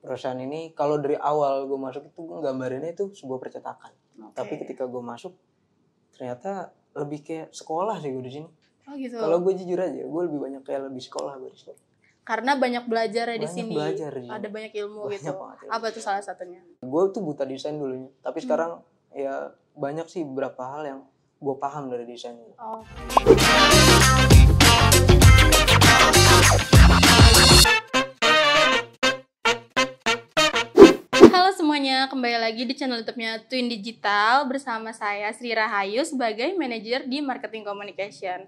Perusahaan ini kalau dari awal gue masuk itu gue gambarinnya itu sebuah percetakan. Tapi ketika gue masuk ternyata lebih kayak sekolah sih gue di sini. Oh gitu. Kalau gue jujur aja, gue lebih banyak kayak lebih sekolah gue di sini. Karena banyak belajar di sini. Belajar, ada banyak ilmu banyak gitu. Ilmu. Apa tuh salah satunya? Gue tuh buta desain dulunya, tapi sekarang ya banyak sih beberapa hal yang gue paham dari desain. Oh. Halo semuanya, kembali lagi di channel YouTube-nya Twin Digital bersama saya Sri Rahayu sebagai manajer di Marketing Communication.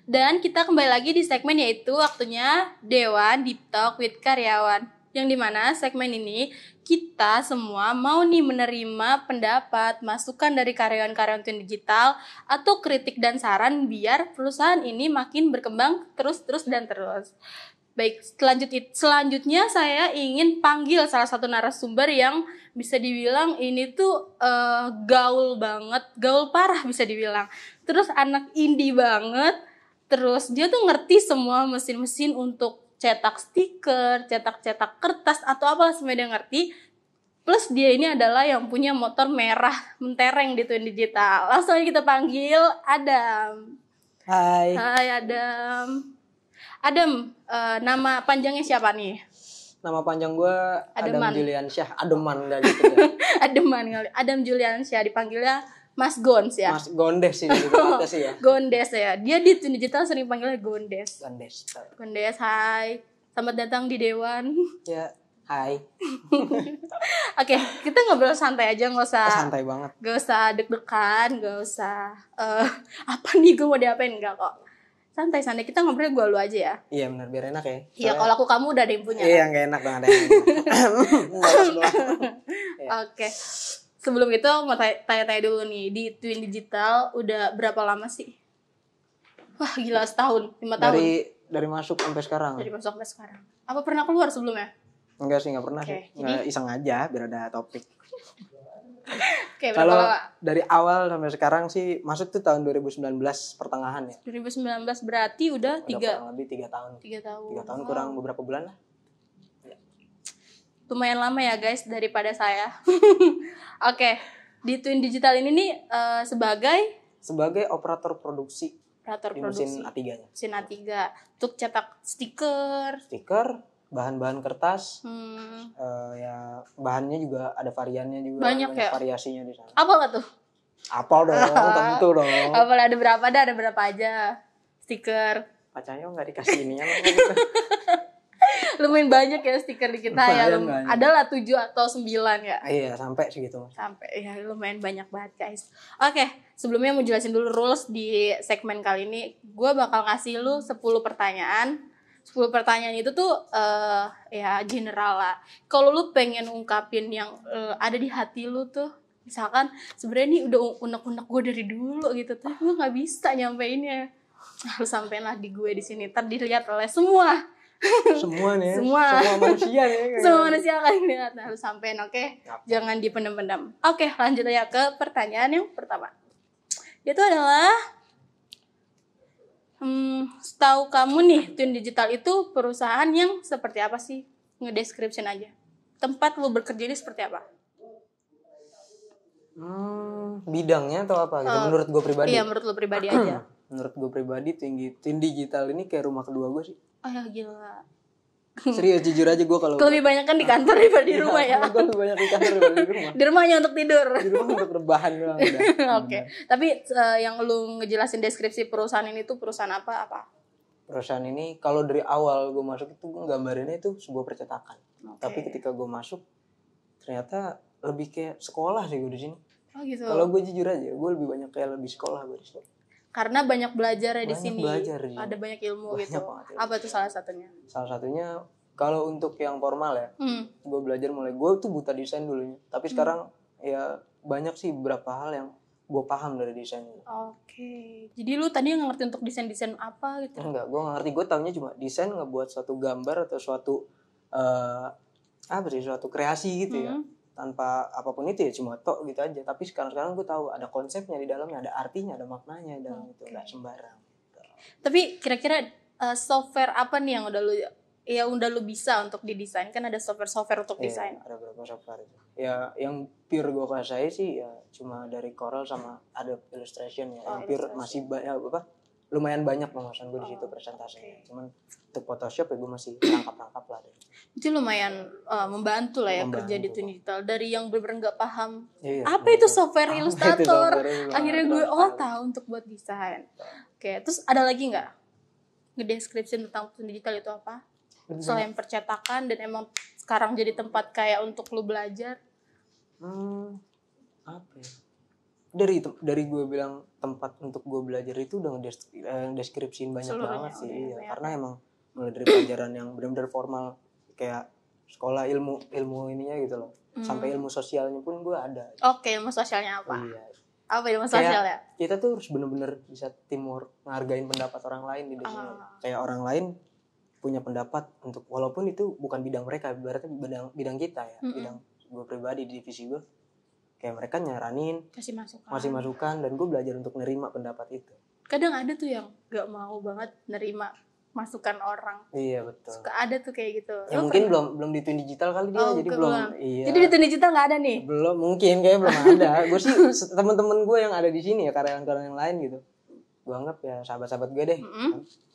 Dan kita kembali lagi di segmen yaitu waktunya Dewan Deep Talk with Karyawan. Yang dimana segmen ini kita semua mau nih menerima pendapat, masukan dari karyawan-karyawan Twin Digital atau kritik dan saran biar perusahaan ini makin berkembang terus. Baik, selanjutnya saya ingin panggil salah satu narasumber yang bisa dibilang ini tuh gaul banget, gaul parah bisa dibilang. Terus anak indie banget, terus dia tuh ngerti semua mesin-mesin untuk cetak stiker, cetak kertas atau apalah semua dia ngerti. Plus dia ini adalah yang punya motor merah mentereng di Twin Digital. Langsung aja kita panggil Adam. Hai. Hai Adam. Adam, nama panjangnya siapa nih? Nama panjang gue Adam Juliansyah, Ademan dan gitu. Ademan kali. Adam Juliansyah dipanggilnya Mas Gons ya. Mas Gondes sih gitu sih ya. Gondes ya. Dia di Twin Digital sering panggilnya Gondes. Gondes, hai. Selamat datang di Dewan. Ya, hai. Oke, kita ngobrol santai aja, nggak usah. Santai banget. Gak usah deg-degan, gak usah. Apa nih gue mau diapain enggak kok. Santai kita ngobrol gue lu aja ya. Iya benar, biar enak ya. Iya, kalau aku kamu udah ada yang punya. Iya, nggak enak dong ada yang Oke. Sebelum itu mau tanya-tanya dulu nih, di Twin Digital udah berapa lama sih? Wah gila, setahun, 5 tahun. Dari masuk sampai sekarang. Dari masuk sampai sekarang. Apa pernah keluar sebelumnya? Enggak sih, nggak pernah sih. Nggak, iseng aja biar ada topik. Kalau dari awal sampai sekarang sih masuk tuh tahun 2019 pertengahan ya. 2019 berarti udah kurang lebih 3 tahun. 3 tahun. 3 tahun kurang beberapa bulan lah. Ya. Lumayan lama ya guys daripada saya. Oke, di Twin Digital ini nih sebagai operator produksi. Mesin A3-nya. Mesin A3 untuk cetak stiker, bahan-bahan kertas, ya bahannya juga ada variannya juga, banyak ya? Variasinya di sana. Apa nggak tuh? Apal dong, tentu dong. Apal ada berapa aja stiker. Pacarnya nggak dikasih ininya. Lumayan banyak ya stiker di kita ya. Adalah 7 atau 9 ya. Iya, sampai segitu. Sampai ya, lumayan banyak banget guys. Oke, sebelumnya mau jelasin dulu rules di segmen kali ini. Gue bakal kasih lu 10 pertanyaan. 10 pertanyaan itu tuh ya general lah. Kalau lu pengen ungkapin yang ada di hati lu tuh, misalkan sebenarnya ini udah unek-unek gue dari dulu gitu tuh, gue nggak bisa nyampein harus sampein lah di gue di sini. Ntar dilihat oleh semua nih, semua manusia nih. Semua manusia akan lihat, harus sampein, oke? Jangan dipendam-pendam. Oke, lanjut aja ke pertanyaan yang pertama. Itu adalah setahu kamu nih, Twin Digital itu perusahaan yang seperti apa sih? Nge-description aja. Tempat lu bekerja ini seperti apa? Bidangnya atau apa gitu? Menurut gue pribadi. Iya, menurut lu pribadi aja. Menurut gue pribadi, Twin Digital ini kayak rumah kedua gue sih. Oh ya, gila. Serius, jujur aja gue kalau lebih banyak kan di kantor daripada di rumah ya. Gue lebih banyak di kantor daripada di rumah. Di rumahnya untuk tidur. Di rumah untuk rebahan doang. Oke. Tapi yang lu ngejelasin deskripsi perusahaan ini tuh perusahaan apa? Perusahaan ini kalau dari awal gue masuk itu gue gambarinnya itu sebuah percetakan. Tapi ketika gue masuk ternyata lebih kayak sekolah sih gue di sini. Oh gitu. Kalau gue jujur aja, gue lebih banyak kayak lebih sekolah gue di sini. Karena banyak belajar di sini. Ada banyak ilmu gitu. Apa tuh salah satunya? Salah satunya kalau untuk yang formal ya, gue belajar gue tuh buta desain dulunya. Tapi sekarang ya banyak sih beberapa hal yang gue paham dari desain. Oke. Jadi lu tadi nggak ngerti untuk desain apa gitu? Enggak, gue nggak ngerti. Gue taunya cuma desain ngebuat suatu gambar atau suatu suatu kreasi gitu ya. Tanpa apapun itu ya cuma tok gitu aja. Tapi sekarang gue tahu ada konsepnya di dalamnya, ada artinya, ada maknanya dalam itu, nggak sembarang. Tapi kira-kira software apa nih yang udah lu ya udah lu bisa untuk didesain? Kan ada software untuk desain. Ada beberapa software itu. Ya yang pure gue kuasai sih ya cuma dari Corel sama Adobe Illustration ya. Yang pure masih banyak lumayan banyak pembahasan gue di situ presentasinya. Cuman untuk Photoshop ya gue masih rangkap lah deh. Itu lumayan membantu lah ya kerja di Twin Digital. Dari yang bener-bener nggak paham apa itu software Illustrator, akhirnya gue tahu untuk buat desain. Oke, terus ada lagi nggak ngedeskripsi tentang Twin Digital itu apa? Selain percetakan dan emang sekarang jadi tempat kayak untuk lu belajar. Apa ya? Dari gue bilang tempat untuk gue belajar itu udah ngedeskripsiin banyak banget sih. Iya. Karena emang mulai dari pelajaran yang benar-benar formal kayak sekolah ilmu ininya gitu loh. Sampai ilmu sosialnya pun gue ada. Oke, ilmu sosialnya apa? Iya. Apa ilmu sosial ya? Kita tuh harus benar-benar bisa teamwork, ngehargain pendapat orang lain di dunia. Kayak orang lain punya pendapat untuk walaupun itu bukan bidang mereka, berarti bidang kita ya, bidang gue pribadi di divisi gue. Kayak mereka nyaranin, kasih masukan, dan gue belajar untuk nerima pendapat itu. Kadang ada tuh yang gak mau banget nerima masukan orang. Iya betul. Suka ada tuh kayak gitu. Ya mungkin belum di Twin Digital kali dia, jadi belum. Iya. Jadi di Twin Digital nggak ada nih? Belum, mungkin kayak belum ada. Gue sih teman-teman gue yang ada di sini ya, karyawan-karyawan yang lain gitu. Gue anggap ya sahabat-sahabat gue deh.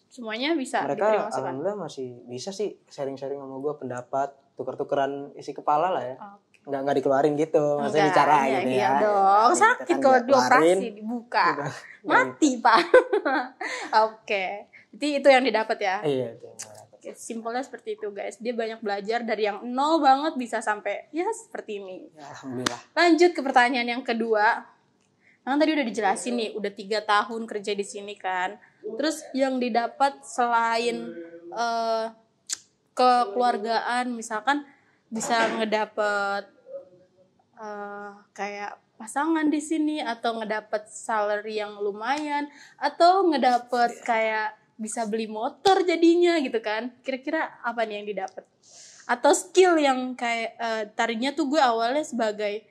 Semuanya bisa. Mereka alhamdulillah masih bisa sih sharing-sharing sama gue pendapat, tuker-tukeran isi kepala lah ya. Nggak dikeluarin gitu, maksudnya bicara gitu ya. Iya dong, sakit kalau dioperasi dibuka, mati pak. Oke, jadi itu yang didapat ya. Iya itu yang didapat. Oke, simpelnya seperti itu guys. Dia banyak belajar dari yang nol banget bisa sampai ya seperti ini. Ya, alhamdulillah. Lanjut ke pertanyaan yang kedua. Kan tadi udah dijelasin nih, udah 3 tahun kerja di sini kan. Terus yang didapat selain kekeluargaan, misalkan bisa ngedapet kayak pasangan di sini atau ngedapet salary yang lumayan atau ngedapet kayak bisa beli motor jadinya gitu kan. Kira-kira apa nih yang didapat? Atau skill yang kayak tadinya tuh gue awalnya sebagai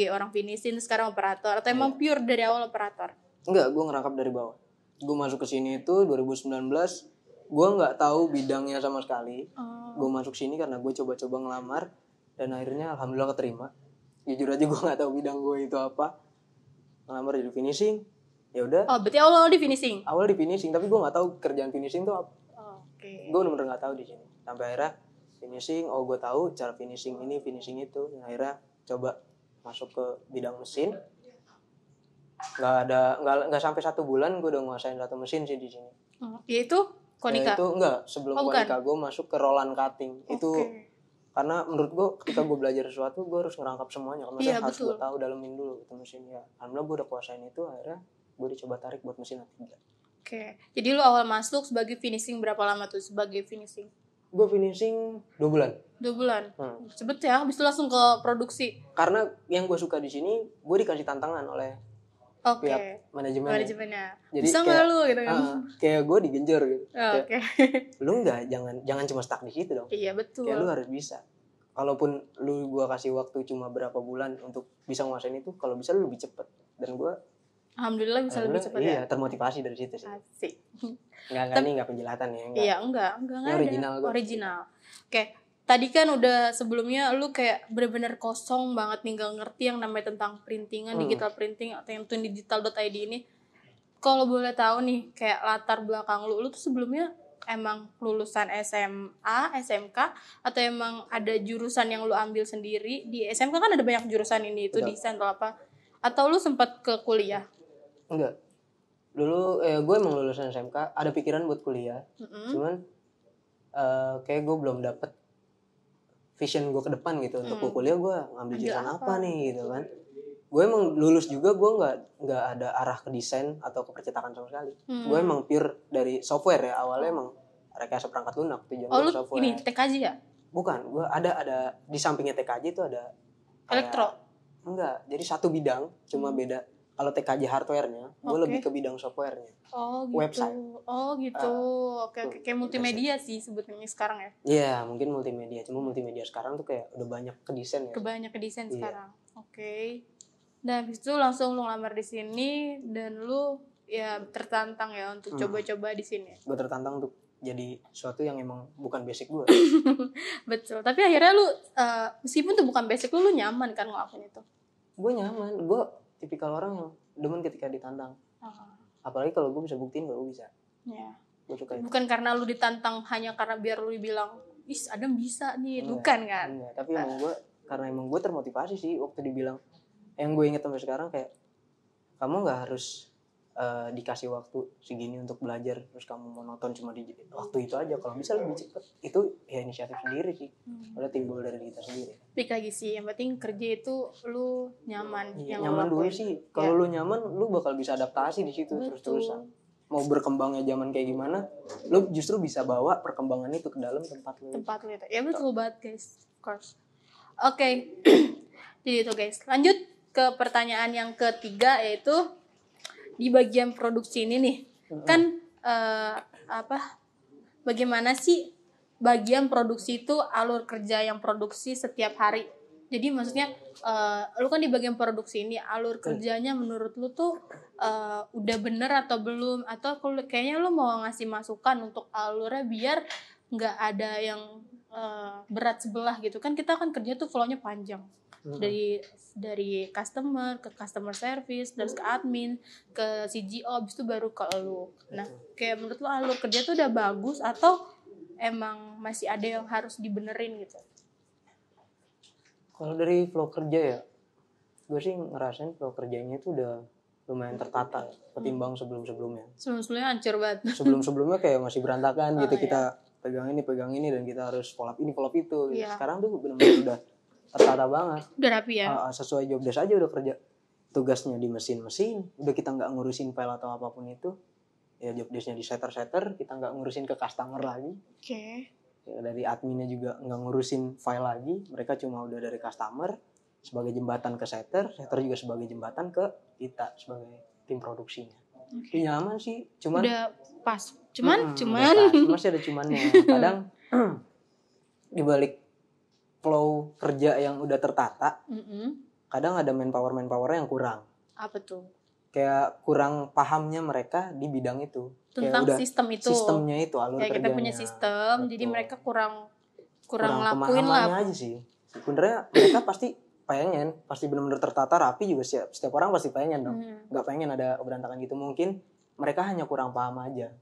orang finishing sekarang operator atau emang pure dari awal operator? Enggak, gue ngerangkap dari bawah. Gue masuk ke sini itu 2019, gue nggak tahu bidangnya sama sekali. Gue masuk sini karena gue coba-coba ngelamar dan akhirnya alhamdulillah keterima. Jujur aja gue nggak tahu bidang gue itu apa. Ngelamar jadi finishing, ya udah. Oh, berarti awal di finishing? Awal di finishing, tapi gue nggak tahu kerjaan finishing itu apa. Oke. Gue bener-bener nggak tahu di sini. Sampai akhirnya finishing, gue tahu cara finishing ini, finishing itu. Dan akhirnya coba masuk ke bidang mesin. Nggak sampai 1 bulan gue udah nguasain 1 mesin sih di sini. Yaitu Konica? Itu enggak, sebelum Konica gue masuk ke Roland Cutting. Itu karena menurut gue ketika gue belajar sesuatu gue harus ngerangkap semuanya. Maksudnya harus gue tahu dalemin dulu itu mesin ya. Alhamdulillah gue udah kuasain itu, akhirnya gue dicoba tarik buat mesin A3. Oke. Jadi lu awal masuk sebagai finishing berapa lama tuh sebagai finishing? Gue finishing 2 bulan. 2 bulan. Cepet ya, habis itu langsung ke produksi. Karena yang gue suka di sini, gue dikasih tantangan oleh pihak manajemennya. Jadi bisa nggak lu gitu kan? Kayak gue digenjor gitu. Oke. Lu nggak, jangan cuma stuck di situ dong. Iya betul. Kayak lu harus bisa. Kalaupun gue kasih waktu cuma berapa bulan untuk bisa nguasain itu, kalau bisa lu lebih cepet. Dan gue alhamdulillah bisa lebih cepet ya. Iya, termotivasi dari situ sih. Asik. Nggak penjelasan ya. Iya, enggak original. Oke. Tadi kan udah sebelumnya lu kayak bener-bener kosong banget nih, gak ngerti yang namanya tentang printingan, digital printing atau yang twindigital.id ini. Kalau boleh tahu nih kayak latar belakang lu tuh sebelumnya emang lulusan SMA, SMK atau emang ada jurusan yang lu ambil sendiri? Di SMK kan ada banyak jurusan ini, itu desain atau apa? Atau lu sempat ke kuliah? Enggak. Dulu gue emang lulusan SMK, ada pikiran buat kuliah. Cuman kayak gue belum dapet vision gue ke depan gitu. Untuk gue kuliah gue ngambil jurusan apa nih gitu kan. Gue emang lulus juga, gue nggak ada arah ke desain atau ke percetakan sama sekali. Gue emang pure dari software ya, awalnya emang rekayasa perangkat lunak tujuan gue software. Ini TKJ ya? Bukan, gue ada di sampingnya TKJ itu ada elektro. Enggak, jadi satu bidang, cuma beda. Kalau TKJ hardware-nya, gue lebih ke bidang software-nya. Oh gitu. Website. Oh gitu. Oke. Kayak multimedia sih sebutnya sekarang ya. Iya, mungkin multimedia. Cuma multimedia sekarang tuh kayak udah banyak ke desain ya. Kebanyak ke desain sekarang. Oke. Dan habis itu langsung lu ngelamar di sini dan lu ya tertantang ya untuk coba-coba di sini. Gue tertantang untuk jadi sesuatu yang emang bukan basic gue. Betul. Tapi akhirnya lu meskipun itu bukan basic lu nyaman kan ngelakuin itu. Gue nyaman, gue tipikal orang yang demen ketika ditantang. Apalagi kalau gue bisa buktiin kalau gue bisa. Ya. Gue suka itu. Bukan karena lu ditantang hanya karena biar lu bilang, "Is, Adam bisa nih." Bukan kan? Enggak, tapi emang gue termotivasi sih waktu dibilang. Yang gue inget sampai sekarang kayak kamu nggak harus dikasih waktu segini untuk belajar terus kamu monoton cuma di waktu itu aja. Kalau bisa lebih cepet itu ya inisiatif sendiri sih. Udah timbul dari kita sendiri. Pik lagi sih, yang penting kerja itu lu nyaman. Iya, yang nyaman lu dulu sih. Kalau lu nyaman lu bakal bisa adaptasi di situ terus-terusan. Mau berkembangnya zaman kayak gimana, lu justru bisa bawa perkembangan itu ke dalam tempat lu itu. Ya betul banget guys, of course. Oke. Jadi itu guys, lanjut ke pertanyaan yang ketiga, yaitu di bagian produksi ini nih. Kan bagaimana sih bagian produksi itu, alur kerja yang produksi setiap hari? Jadi maksudnya lu kan di bagian produksi ini, alur kerjanya menurut lu tuh udah bener atau belum? Atau kayaknya lu mau ngasih masukan untuk alurnya biar nggak ada yang berat sebelah gitu. Kan kita kan kerja tuh flow-nya panjang. Dari customer ke customer service, terus ke admin, ke CGO, habis itu baru ke lu. Nah, kayak menurut lu alur kerja tuh udah bagus atau emang masih ada yang harus dibenerin gitu? Kalau dari flow kerja ya, gue sih ngerasain flow kerjanya itu udah lumayan tertata ya, ketimbang sebelum-sebelumnya. Sebelum-sebelumnya hancur banget. Sebelum-sebelumnya kayak masih berantakan gitu, kita pegang ini dan kita harus follow up ini follow up itu. Gitu. Sekarang tuh benar-benar udah tertata banget. Udah rapi ya. Sesuai job desk aja udah kerja. Tugasnya di mesin-mesin, udah kita nggak ngurusin file atau apapun itu. Ya job desknya di setter, kita nggak ngurusin ke customer lagi. Oke. Ya, dari adminnya juga nggak ngurusin file lagi, mereka cuma udah dari customer sebagai jembatan ke setter juga sebagai jembatan ke kita sebagai tim produksinya. Nyaman sih, cuman udah pas. Cuman masih ada cumannya. Kadang di balik flow kerja yang udah tertata, kadang ada manpower yang kurang. Apa tuh? Kayak kurang pahamnya mereka di bidang itu. Tentang udah sistem itu. Sistemnya itu, alur kerjanya. Kita punya sistem, betul. Jadi mereka kurang lakuin lah. Aja sih. Sebenarnya mereka pasti benar-benar tertata rapi juga, setiap orang pasti pengen dong. Gak pengen ada berantakan gitu, mungkin mereka hanya kurang paham aja.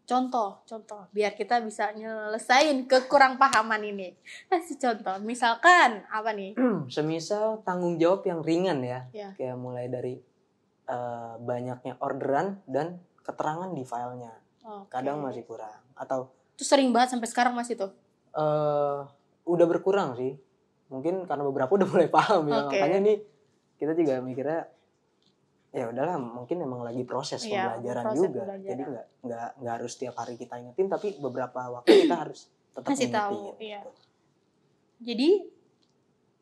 Contoh biar kita bisa nyelesain kekurangpahaman ini. Kasih contoh, misalkan apa nih? Semisal tanggung jawab yang ringan ya. Kayak mulai dari banyaknya orderan dan keterangan di filenya. Kadang masih kurang. Atau itu sering banget sampai sekarang masih tuh? Udah berkurang sih. Mungkin karena beberapa udah mulai paham ya. Makanya nih kita juga mikirnya ya udahlah, mungkin emang lagi proses pembelajaran juga. Jadi nggak harus setiap hari kita ingetin, tapi beberapa waktu kita harus tetap ngasih tahu. Iya. Jadi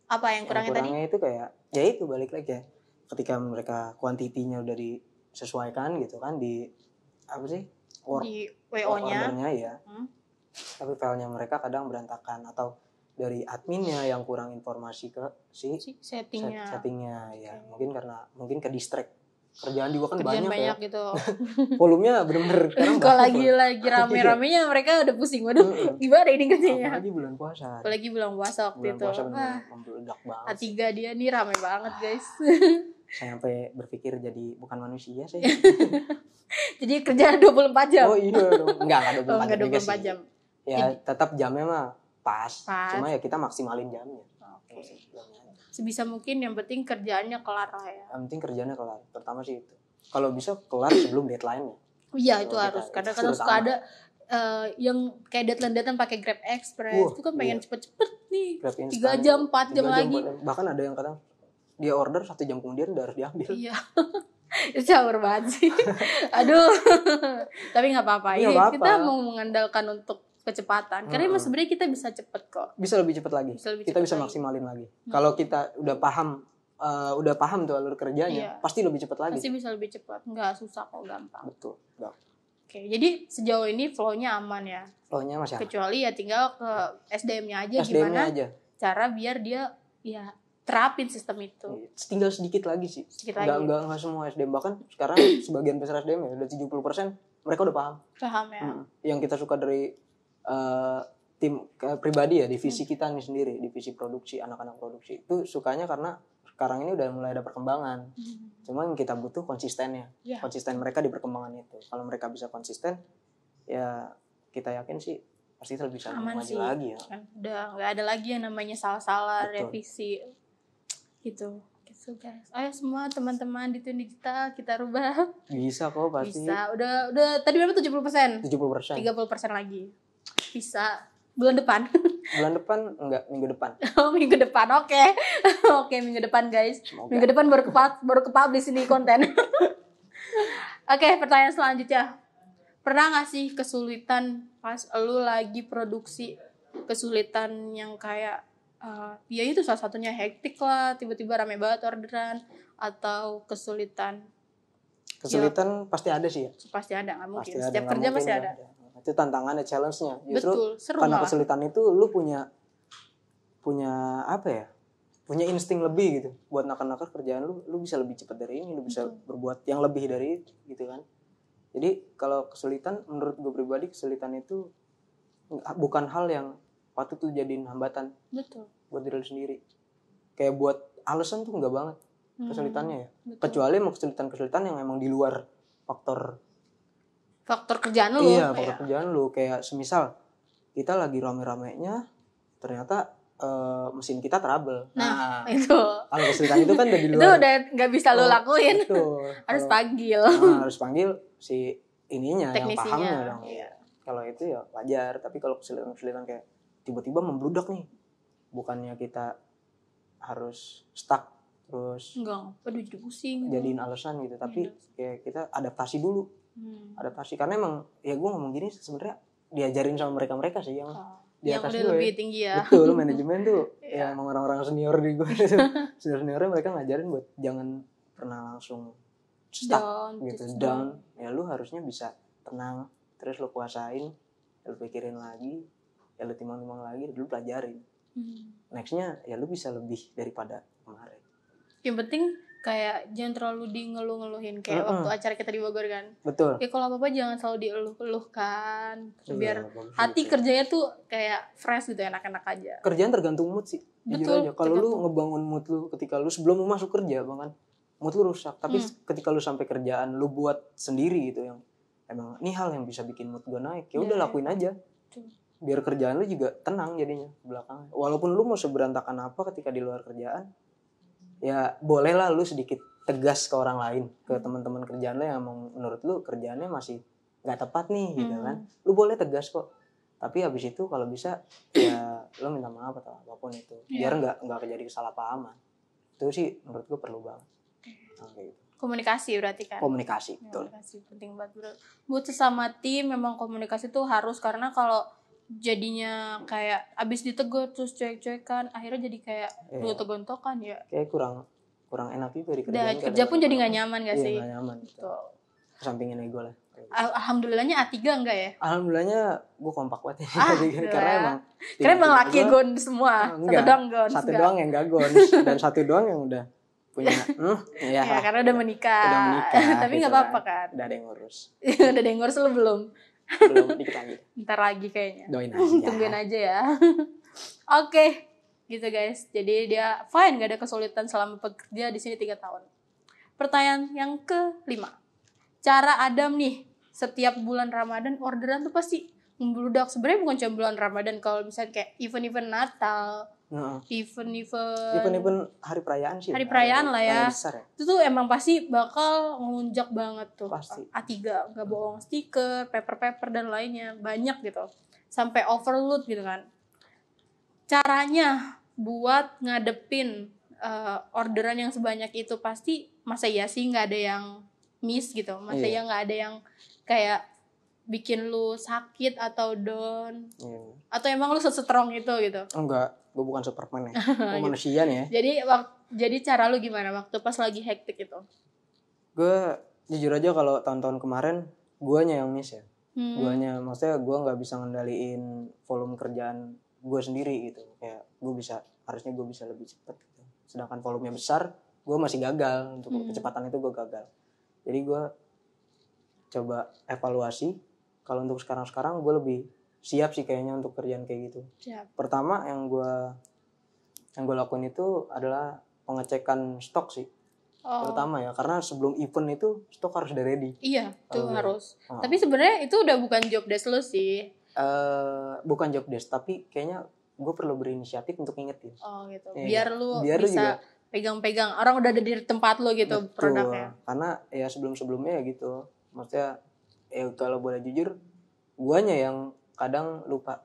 apa yang kurangnya tadi? Kurangnya itu kayak ya itu balik lagi ya. Ketika mereka kuantitinya udah disesuaikan gitu kan di apa sih? Di WO-nya ya. Tapi filenya mereka kadang berantakan, atau dari adminnya yang kurang informasi ke si settingnya ya. Mungkin ke distract. Kerjaan juga kan banyak ya. Gitu. Volumenya bener-bener sekarang kalau lagi rame-ramenya mereka udah pusing. Waduh, gimana ini kerjanya? Apalagi bulan puasa. Waktu itu. Meledak banget. A3 dia nih rame banget, guys. Saya sampai berpikir jadi bukan manusia sih. Jadi kerja 24 jam. Oh iya dong. Enggak 24 jam. Ya tetap jamnya mah pas. Cuma ya kita maksimalin jamnya. Sebisa mungkin, yang penting kerjaannya kelar lah ya. Yang penting kerjaannya kelar. Pertama sih itu. Kalau bisa kelar sebelum deadline-nya. Iya, itu harus. Kadang-kadang suka ada yang kayak deadline pakai Grab Express. Itu kan pengen cepet-cepet nih. 3 jam, 4 jam lagi. Bahkan ada yang kadang dia order 1 jam kemudian udah harus diambil. Iya. Itu caur banget sih. Aduh. Tapi gak apa-apa. Ini kita mau mengandalkan untuk kecepatan. Karena emang sebenarnya kita bisa cepet kok. Bisa lebih cepet lagi. Kita bisa maksimalin lagi. Kalau kita udah paham tuh alur kerjanya, pasti lebih cepet lagi. Pasti bisa lebih cepat. Nggak susah kok, gampang. Betul. Oke, jadi sejauh ini flow-nya aman ya. Flow-nya masih aman. Kecuali ya tinggal ke SDM-nya aja, SDM-nya gimana aja. Cara biar dia ya terapin sistem itu. Tinggal sedikit lagi sih. Enggak semua SDM, bahkan sekarang sebagian besar SDM ya udah 70% mereka udah paham. Paham ya. Yang kita suka dari tim pribadi ya, divisi kita nih sendiri, divisi produksi, anak-anak produksi itu sukanya karena sekarang ini udah mulai ada perkembangan. Cuma yang kita butuh konsistennya, konsisten mereka di perkembangan itu. Kalau mereka bisa konsisten, ya kita yakin sih pasti lebih bisa maju sih. lagi ya. Udah nggak ada lagi yang namanya salah-salah, revisi gitu guys. Ayo semua teman-teman di Twin Digital kita rubah. Bisa kok pasti. Bisa. Udah tadi berapa 70%? 70%. 30% lagi. Bisa. Bulan depan. Bulan depan enggak, minggu depan. Oh, minggu depan. Oke. Oke, minggu depan guys. Semoga. Minggu depan baru ke-publish ini konten. Oke, pertanyaan selanjutnya. Pernah gak sih kesulitan pas lu lagi produksi? Kesulitan yang kayak ya itu salah satunya hektik lah, tiba-tiba rame banget orderan, atau kesulitan pasti ada sih ya. Pasti ada, nggak mungkin. Setiap kerja pasti ada. Itu tantangannya, challenge-nya. Justru betul, seru karena malah. Kesulitan itu lu punya apa ya? Punya insting lebih gitu. Buat nakar-nakar kerjaan lu bisa lebih cepat dari ini, lu bisa berbuat yang lebih dari itu gitu kan. Jadi kalau kesulitan, menurut gue pribadi kesulitan itu bukan hal yang patut tuh jadiin hambatan. Betul. Buat diri lu sendiri. Kayak buat alasan tuh enggak banget kesulitannya ya. Betul. Kecuali emang kesulitan yang emang di luar faktor kerjaan lu. Iya, faktor kerjaan lu. Kayak semisal kita lagi rame-ramenya ternyata mesin kita trouble. Nah, itu. Kalau kesulitan itu kan udah di luar. Itu udah nggak bisa lu lakuin. Betul. Harus panggil. Harus panggil si ininya yang pahamnya dong. Iya. Kalau itu ya wajar. Tapi kalau kesulitan kayak tiba-tiba membludak nih, bukannya kita harus stuck terus enggak, aduh jadi pusing jadiin alasan gitu, tapi kayak kita adaptasi dulu. Adaptasi, karena emang ya gue ngomong gini sebenarnya diajarin sama mereka sih yang di atas yang gue lebih tinggi ya. betul, manajemen tuh ya emang orang-orang senior di gue seniornya mereka ngajarin buat jangan pernah langsung stuck down. Ya lu harusnya bisa tenang, terus lu kuasain, lu pikirin lagi, ya lu timbang-timbang lagi, lu pelajarin. Nextnya ya lu bisa lebih daripada kemarin. Yang penting kayak jangan terlalu di ngeluh-ngeluhin kayak waktu acara kita di Bogor kan. Betul. Ya kalau apa-apa jangan selalu dieluh-eluhkan, biar hati kerjanya tuh kayak fresh gitu, enak-enak aja. Kerjaan tergantung mood sih. Betul. Kalau lu ngebangun mood lu ketika lu sebelum lu masuk kerja, bahkan mood lu rusak. Tapi ketika lu sampai kerjaan lu buat sendiri gitu, yang emang ini hal yang bisa bikin mood gue naik, ya udah lakuin aja. Biar kerjaan lu juga tenang jadinya belakangnya. Walaupun lu mau seberantakan apa ketika di luar kerjaan, ya bolehlah lu sedikit tegas ke orang lain, ke teman-teman kerjaan lu yang emang menurut lu kerjaannya masih nggak tepat nih gitu kan. Lu boleh tegas kok. Tapi habis itu kalau bisa ya lu minta maaf atau apapun itu. Biar nggak terjadi kesalahpahaman. Itu sih menurut gue perlu banget. Gitu. Komunikasi berarti kan? Komunikasi, betul. Komunikasi penting banget bro. Buat sesama tim memang komunikasi tuh harus, karena kalau jadinya kayak abis ditegur terus cuek-cuekan, akhirnya jadi kayak gontok-gontokan ya. Kayak kurang enak juga di kerjaan. Dan kerja pun jadi nggak nyaman gak sih? Iya, nggak nyaman. Betul. Kesampingin ego lah. Alhamdulillahnya A3 enggak ya? Alhamdulillahnya gue kompak banget ya. Karena emang laki gon semua. Satu doang yang gak gon. Dan satu doang yang udah punya ya karena udah menikah. Tapi nggak gitu apa-apa kan. Udah ada yang ngurus. Udah ada yang ngurus, lu belum? Belum, dikit lagi. Ntar lagi kayaknya. Doain aja. Tungguin aja ya. Oke. Gitu guys. Jadi dia fine, gak ada kesulitan selama bekerja di sini 3 tahun. Pertanyaan yang ke-5. Cara Adam nih, setiap bulan Ramadan orderan tuh pasti membludak. Sebenarnya bukan cuma bulan Ramadan, kalau misalnya kayak event-event Natal, event hari perayaan sih. Hari perayaan lah ya. Besar ya. Itu tuh emang pasti bakal ngelunjak banget tuh. Pasti. A3, nggak bohong, stiker, paper dan lainnya banyak gitu. Sampai overload gitu kan. Caranya buat ngadepin orderan yang sebanyak itu pasti masa ya sih nggak ada yang miss gitu. Masa ya nggak ada yang kayak bikin lu sakit atau down. Atau emang lu sestrong itu gitu? Enggak, gue bukan Superman ya. Gue manusia nih ya. Jadi cara lu gimana waktu pas lagi hektik itu? Gue jujur aja kalau tahun-tahun kemarin guanya yang miss ya. Guanya, maksudnya gue nggak bisa ngendaliin volume kerjaan gue sendiri gitu. Kayak harusnya gue bisa lebih cepat gitu. Sedangkan volumenya besar, gue masih gagal. Untuk kecepatan itu gue gagal. Jadi gue coba evaluasi. Kalau untuk sekarang gue lebih siap sih kayaknya untuk kerjaan kayak gitu. Siap. Pertama yang gue lakuin itu adalah pengecekan stok sih. Terutama ya, karena sebelum event itu stok harus udah ready. Iya, itu harus. Tapi sebenarnya itu udah bukan job desk lo sih. Bukan job desk, tapi kayaknya gue perlu berinisiatif untuk ngingetin. Oh gitu. Biar lu bisa juga pegang-pegang. Orang udah ada di tempat lo gitu. Betul. Produknya. Karena ya sebelum-sebelumnya ya gitu. Maksudnya ya kalau boleh jujur, guanya yang kadang lupa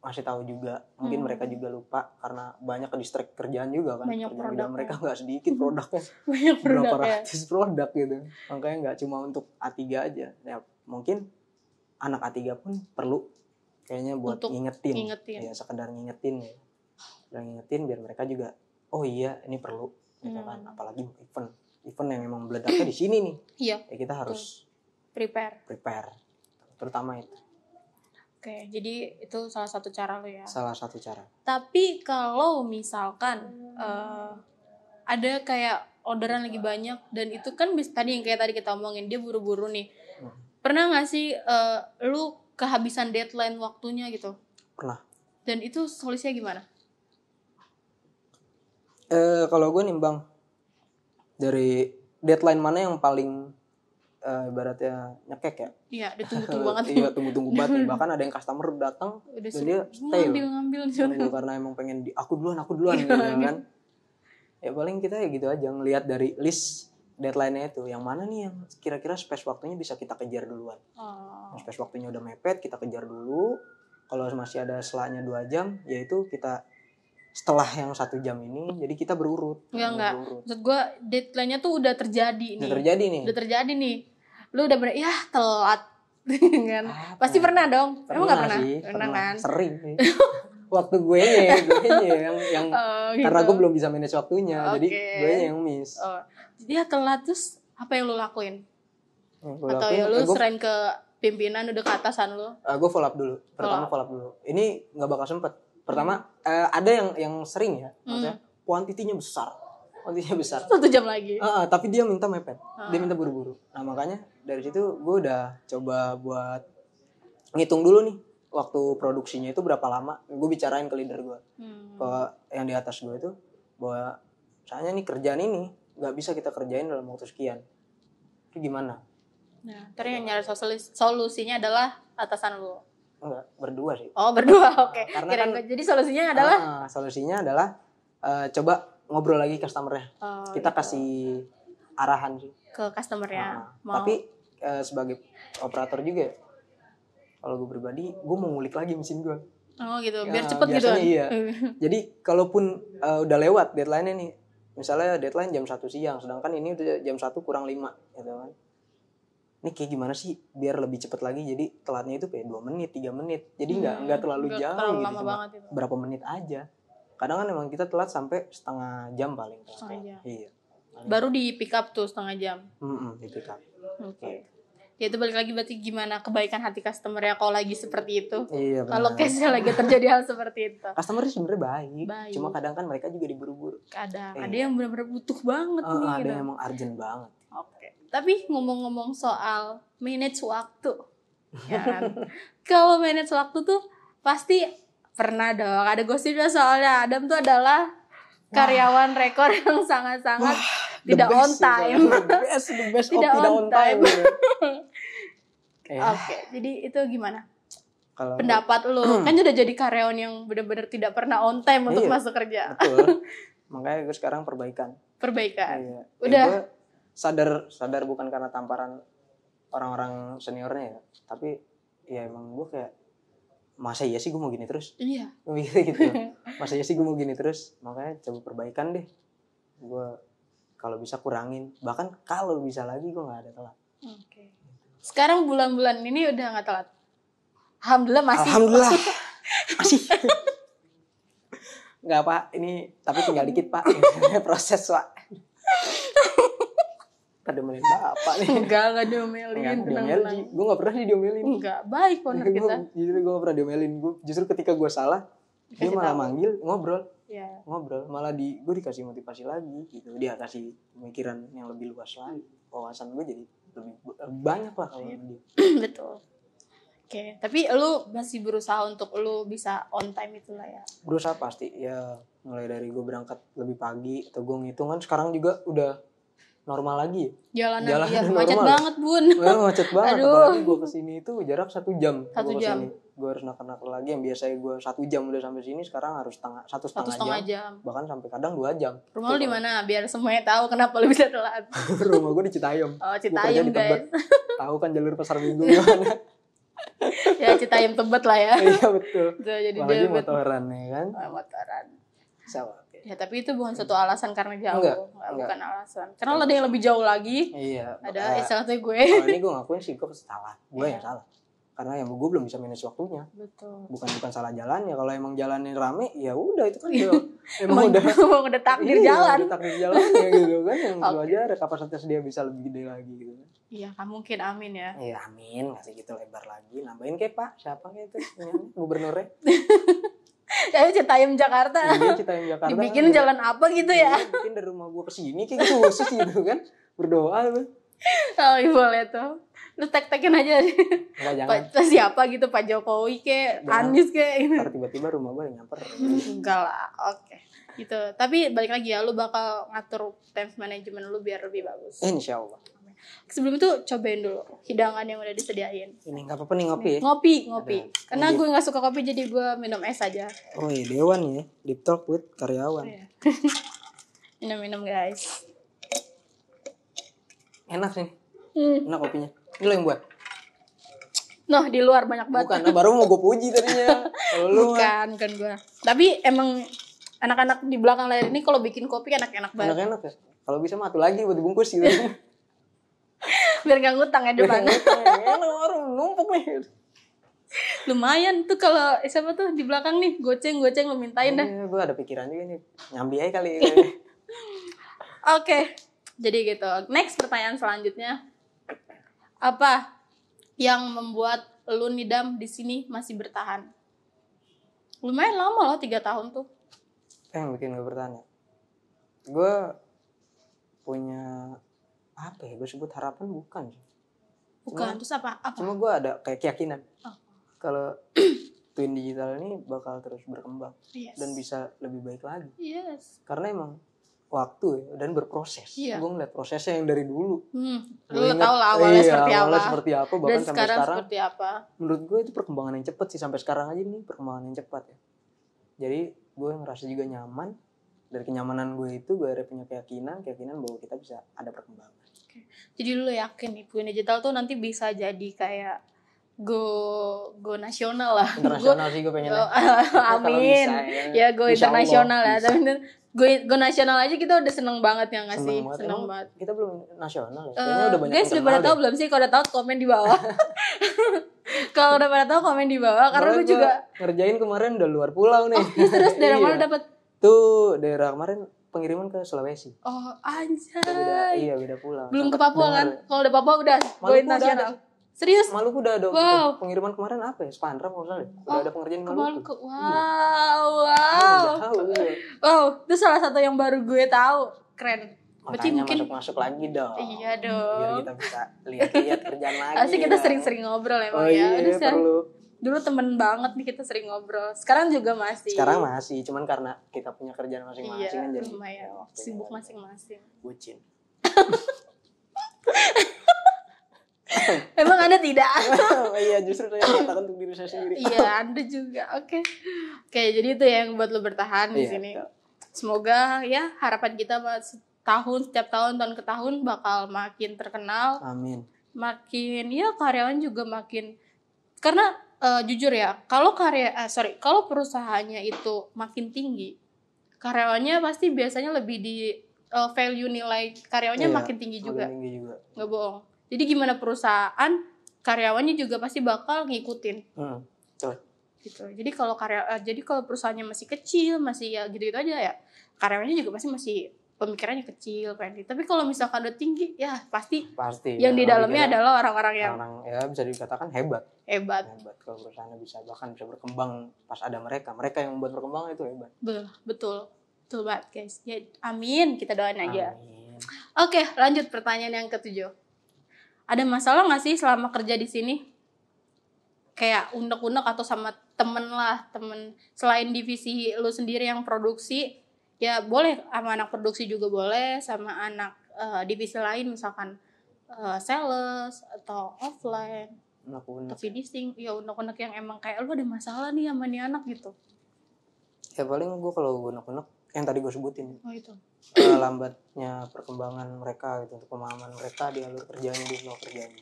ngasih tahu juga. Mungkin mereka juga lupa karena banyak ke distract kerjaan juga kan. Banyak kerjaan mereka nggak sedikit produknya. Banyak berapa ratus produk gitu. Makanya nggak cuma untuk A3 aja. Ya mungkin anak A3 pun perlu kayaknya buat ngingetin. Ya sekedar ngingetin ya. Dan ngingetin biar mereka juga oh iya ini perlu gitu kan. Apalagi event yang memang meledaknya di sini nih. Iya. Ya kita harus prepare. Terutama itu. Oke, jadi itu salah satu cara lo ya. Salah satu cara. Tapi kalau misalkan ada kayak orderan lagi banyak dan itu kan tadi yang kayak tadi kita omongin dia buru-buru nih. Pernah nggak sih lu kehabisan deadline waktunya gitu? Pernah. Dan itu solusinya gimana? Kalau gue nimbang dari deadline mana yang paling ibaratnya nyekek ya. Iya, ditunggu-tunggu banget. Iya, tunggu-tunggu banget. Bahkan ada yang customer datang dan dia stay. Ngambil karena emang pengen aku duluan gitu kan. Ya paling kita ya gitu aja ngelihat dari list deadline-nya itu yang mana nih yang kira-kira space waktunya bisa kita kejar duluan. Space waktunya udah mepet, kita kejar dulu. Kalau masih ada selanya 2 jam, yaitu kita setelah yang 1 jam ini, jadi kita berurut. Enggak. Maksud gue deadline-nya tuh udah terjadi nih. Lu udah telat kan. Pasti pernah dong. Emang enggak pernah? Pernah kan? Sering sih. Waktu gue yang gitu. Karena gue belum bisa manage waktunya, jadi gue yang miss. Jadi telat terus apa yang lu lakuin? Atau ya lu serain ke pimpinan udah ke atasan lu? Gue follow up dulu. Pertama follow up dulu. Ini nggak bakal sempet. Pertama ada yang sering ya, maksudnya kuantitinya besar. 1 jam lagi. Tapi dia minta mepet. Dia minta buru-buru. Nah makanya dari situ gue udah coba buat ngitung dulu nih waktu produksinya itu berapa lama. Gue bicarain ke leader gue, ke yang di atas gue itu bahwa soalnya nih kerjaan ini nggak bisa kita kerjain dalam waktu sekian. Itu gimana? Nah, terus yang nyari solusinya adalah atasan lu. Enggak, berdua sih. Oh, berdua. Oke. Karena kan, jadi solusinya adalah coba ngobrol lagi customer-nya. Kita kasih arahan sih ke customer-nya. Tapi sebagai operator juga kalau gue pribadi, gue mau ngulik lagi mesin gue. Oh gitu, biar cepet gitu. Iya. Jadi kalaupun udah lewat deadline-nya nih, misalnya deadline jam 1 siang, sedangkan ini udah jam 1 kurang 5 gitu kan. Ini kayak gimana sih biar lebih cepet lagi, jadi telatnya itu kayak 2 menit, 3 menit. Jadi nggak terlalu jauh terlalu gitu, lama cuma banget itu. berapa menit aja. Kadang kan emang kita telat sampai setengah jam paling. Setengah jam. Iya. Baru di pick up tuh setengah jam. Di pick up. Oke. Ya itu balik lagi berarti gimana kebaikan hati customer ya kalau lagi seperti itu. Iya, kalau case-nya lagi terjadi hal seperti itu. Customer sebenarnya baik. Cuma kadang kan mereka juga diburu-buru. Kadang ada yang benar-benar butuh banget nih. Ada yang emang urgent banget. Oke. Tapi ngomong-ngomong soal manage waktu. Ya kan? Kalau manage waktu tuh pasti pernah dong. Ada gosipnya soalnya Adam tuh adalah karyawan rekor yang sangat-sangat tidak on time. The best tidak on time. Oke, jadi itu gimana? Kalau pendapat lu kan udah jadi karyawan yang benar-benar tidak pernah on time untuk masuk kerja. Betul. Makanya gue sekarang perbaikan. Iya. Udah gue sadar bukan karena tamparan orang-orang seniornya ya, tapi ya emang gue kayak masa iya sih gue mau gini terus? Iya. Gue mikir gitu. Masa iya sih gue mau gini terus? Makanya coba perbaikan deh. Gue kalau bisa kurangin. Bahkan kalau bisa lagi gue nggak ada telat. Oke. Sekarang bulan-bulan ini udah nggak telat. Alhamdulillah masih. Alhamdulillah masih. Nggak Pak, ini tapi tinggal dikit Pak. Proses Pak. Diomelin Bapak nih. Enggak diomelin. Gue gak pernah diomelin. Enggak, baik owner kita. Justru gue gak pernah diomelin. Justru ketika gue salah, dia malah manggil, ngobrol. Yeah. Ngobrol, malah gue dikasih motivasi lagi gitu. Dia kasih pemikiran yang lebih luas lagi. Wawasan gue jadi lebih banyak lah kalau dia. Betul. Oke, tapi lu masih berusaha untuk lu bisa on time itulah ya. Berusaha pasti ya, mulai dari gue berangkat lebih pagi atau gue ngitung kan sekarang juga udah normal lagi ya. Jalanan iya Jalanan macet normal. banget, Bun. Macet banget. Aduh. Apalagi gue kesini itu jarak 1 jam. 1 jam. Gue harus nakar-nakar lagi, yang biasanya gue 1 jam udah sampai sini, sekarang harus satu setengah jam. Bahkan sampai kadang 2 jam. Rumah lu di mana? Biar semuanya tahu kenapa lu bisa telat. Rumah gue di Citayam. Oh, Citayam, guys. Tahu kan jalur Pasar Minggu gimana? Ya, Citayam Tebet lah ya. Iya betul. Jadi apalagi motoran ya kan. Motoran. Sama. Ya, tapi itu bukan suatu alasan karena jauh. Enggak. Bukan alasan. Karena ada yang lebih jauh lagi. Iya. Ada salah satu gue. Kalau ini gue ngakuin sih gue salah. Gue yang salah. Karena yang gue belum bisa manage waktunya. Betul. Bukan salah jalannya. Kalau emang jalannya rame, ya udah itu kan emang udah takdir jalan. Udah takdir jalannya gitu kan. Yang wajar kapasitas dia bisa lebih gede lagi gitu. Iya, kan mungkin, amin ya. Iya, amin. Ngasih gitu lebar lagi. Nambahin kayak Pak, siapa kayak itu? Gubernurnya. Kayak Citayam Jakarta. Iya, Citayam Jakarta. Dibikin kan, jalan apa gitu ya? Bikin dari rumah gue ke sini kayak gitu khusus gitu kan. Berdoa tuh. Oh, iya boleh tuh. Lu tek-tekin aja. Enggak, jangan. Siapa gitu, Pak Jokowi kek, Anies kek. Ntar tiba-tiba rumah gue nyamper. Enggak lah, oke. Gitu. Tapi balik lagi ya, lu bakal ngatur time management lu biar lebih bagus. Insya Allah. Sebelum itu cobain dulu hidangan yang udah disediain. Ini nggak apa-apa nih ngopi ya? Ngopi. Karena gue nggak suka kopi, jadi gue minum es aja. Oh iya, Dewan ya. Deep Talk with karyawan. Iya. Minum guys. Enak sih. Enak kopinya. Ini lo yang buat? Noh, di luar banyak banget. Bukan, baru mau gue puji tadinya. Kalau lu bukan gue. Tapi emang anak-anak di belakang layar ini kalau bikin kopi enak-enak banget. Enak-enak ya. Kalau bisa mah atuh lagi buat dibungkus gitu. Biar gak ngutang ya depan. Enak orang numpuk nih. Lumayan tuh kalau siapa tuh di belakang nih goceng lu mintain dah. Gue ada pikiran juga nih. Nyambi aja kali. Oke. Jadi gitu. Next pertanyaan selanjutnya. Apa yang membuat lu Nidam di sini masih bertahan? Lumayan lama loh, 3 tahun tuh. Yang bikin gue bertanya. Gue punya apa ya, gue sebut harapan bukan. Terus apa? Cuma gue ada kayak keyakinan. Oh. Kalau Twin Digital ini bakal terus berkembang. Yes. Dan bisa lebih baik lagi. Yes. Karena emang waktu ya, dan berproses. Iya. Gue ngeliat prosesnya yang dari dulu. Lu tau lah awalnya seperti apa. Bahkan dan sampai sekarang seperti apa. Menurut gue itu perkembangan yang cepat sih. Sampai sekarang aja nih perkembangan yang cepat ya. Jadi gue ngerasa juga nyaman. Dari kenyamanan gue itu gue ada punya keyakinan bahwa kita bisa ada perkembangan. Oke. Jadi lu yakin nih Twin Digital tuh nanti bisa jadi kayak go nasional lah. Internasional sih gue pengen. Amin. Ya go internasional ya. Tapi go nasional aja kita udah seneng banget ya nggak sih? Seneng banget. Kita belum nasional ya. Kayaknya udah banyak. Guys udah pada tahu belum sih? Kalau udah tahu komen di bawah. Kalau udah pada tahu komen di bawah. Karena gue juga ngerjain kemarin udah luar pulau nih. Oh, terus dari mana dapat? Tuh daerah kemarin pengiriman ke Sulawesi. Oh anjay. Beda pulau. Belum ke Papua kan? Kalau udah Papua udah go internasional. Serius? Maluku udah ada. Wow. Pengiriman kemarin apa ya? Spandra kalau salah. Udah ada pengerjaan Maluku. Wow, itu salah satu yang baru gue tahu. Keren. Berarti mungkin masuk lagi dong. Iya dong. Biar kita bisa lihat kerjaan lagi. Asli kita sering-sering ngobrol emang ya. Iya, perlu. Dulu temen banget nih kita sering ngobrol. Sekarang juga masih. Sekarang masih, cuman karena kita punya kerjaan masing-masing iya, kan jadi lumayan sibuk masing-masing. Bucin. Emang Anda tidak? Iya, justru saya katakan untuk diri saya sendiri. Iya, Anda juga. Oke, jadi itu ya yang buat lo bertahan di sini. Betul. Semoga ya harapan kita setiap tahun ke tahun bakal makin terkenal. Amin. Makin ya karyawan juga makin, karena jujur ya, kalau perusahaannya itu makin tinggi, karyawannya pasti biasanya lebih di value nilai karyawannya makin tinggi juga. Nggak bohong. Jadi gimana perusahaan, karyawannya juga pasti bakal ngikutin. Gitu. Jadi kalau perusahaannya masih kecil, masih ya gitu-gitu aja ya, karyawannya juga masih pemikirannya kecil kayak gitu. Tapi kalau misalkan udah tinggi, ya pasti yang di dalamnya adalah orang-orang yang ya bisa dikatakan hebat. Kalau perusahaannya bisa berkembang pas ada mereka yang membuat perkembangan itu hebat. Betul banget guys. Ya, amin, kita doain aja. Amin. Oke, lanjut pertanyaan yang ke-7. Ada masalah nggak sih selama kerja di sini? Kayak unek-unek atau sama temen selain divisi lu sendiri yang produksi, ya boleh sama anak produksi juga boleh, sama anak divisi lain misalkan sales atau offline atau finishing, ya unek-unek yang emang kayak lu ada masalah nih sama nih anak gitu. Ya paling gue kalau unek-unek yang tadi gue sebutin, itu lambatnya perkembangan mereka gitu, untuk pemahaman mereka di alur kerjanya, di flow kerjanya.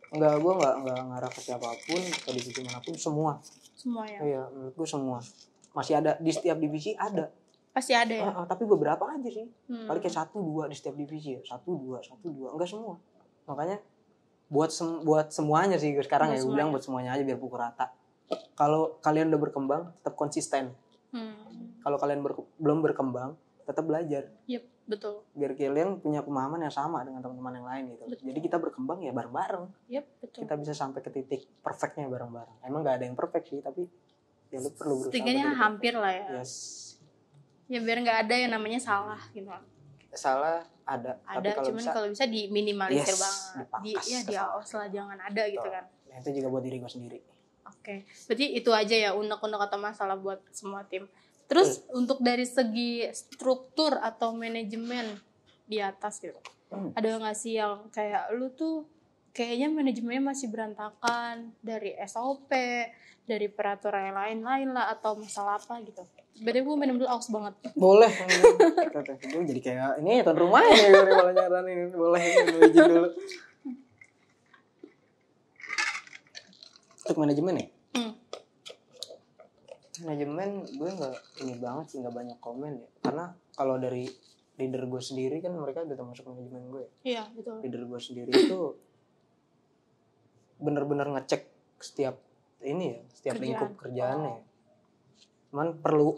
Gue nggak ngarah ke siapapun atau divisi manapun, semua ya. Iya, menurut gue semua masih ada di setiap divisi, ada pasti ada ya. Tapi beberapa aja sih, paling kayak 1-2 di setiap divisi ya, 1-2 enggak semua. Makanya buat semuanya sih gue sekarang ya, gue bilang buat semuanya aja biar pukul rata. Kalau kalian udah berkembang tetap konsisten. Kalau kalian belum berkembang tetap belajar. Yep, betul. Biar kalian punya pemahaman yang sama dengan teman-teman yang lain gitu. Betul. Jadi kita berkembang ya bareng-bareng. Yep, betul. Kita bisa sampai ke titik perfectnya bareng-bareng. Emang gak ada yang perfect sih, tapi ya lu perlu berusaha. Setidaknya hampir lah ya. Yes. Ya biar nggak ada yang namanya salah gitu. Salah ada tapi kalau bisa diminimalisir banget. Diawas lah, jangan ada gitu kan. Nah, itu juga buat diri gue sendiri. Oke. Berarti itu aja ya unek-unek atau masalah buat semua tim. Terus untuk dari segi struktur atau manajemen di atas gitu, ada nggak sih yang kayak lu tuh kayaknya manajemennya masih berantakan, dari SOP, dari peraturan yang lain-lain lah, atau masalah apa gitu? Berarti gue bener-bener aus banget. Boleh. Gue jadi kayak ini tuan rumah ya, kalau nyaranin. Boleh izin dulu. Untuk manajemen ya? Manajemen gue nggak ini banget sih, nggak banyak komen ya. Karena kalau dari leader gue sendiri kan mereka udah termasuk manajemen gue. Iya, betul. Leader gue sendiri itu benar-benar ngecek setiap ini ya, setiap lingkup kerjaannya. Cuman perlu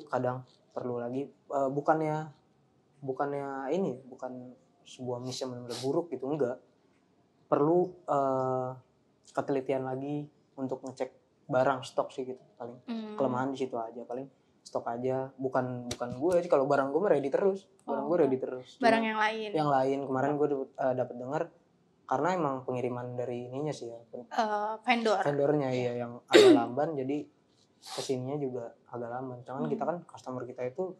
lagi, bukannya ini, bukan sebuah misi yang benar-benar buruk gitu, enggak. Perlu ketelitian lagi untuk ngecek barang stok sih gitu paling. Kelemahan di situ aja, paling stok aja. Bukan gue sih, kalau barang gue ready terus. Gue ready terus. Barang yang lain. Yang lain kemarin gue dapat dengar, karena emang pengiriman dari ininya sih ya. Vendornya ya yang agak lamban, jadi kesininya juga agak lamban. Cuman kita kan customer kita itu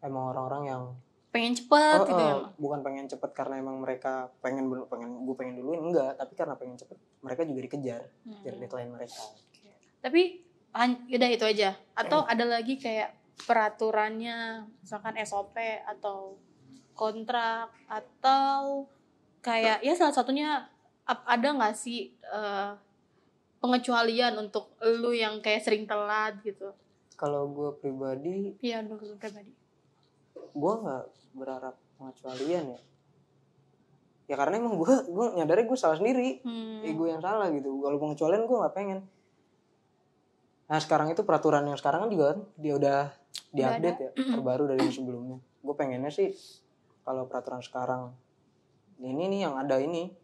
emang orang-orang yang pengen cepet gitu ya. Bukan pengen cepet karena emang mereka pengen duluin, enggak, tapi karena pengen cepet mereka juga dikejar dari deadline mereka. Tapi udah itu aja atau ada lagi kayak peraturannya, misalkan SOP atau kontrak, atau kayak ya salah satunya ada nggak sih pengecualian untuk lu yang kayak sering telat gitu? Kalau gue pribadi, gue nggak berharap pengecualian ya karena emang gue nyadarnya gue salah sendiri, gue yang salah gitu. Kalau pengecualian gue nggak pengen. Nah sekarang itu peraturan yang sekarang kan juga kan dia udah diupdate ya, terbaru dari sebelumnya. Gue pengennya sih kalau peraturan sekarang ini nih yang ada ini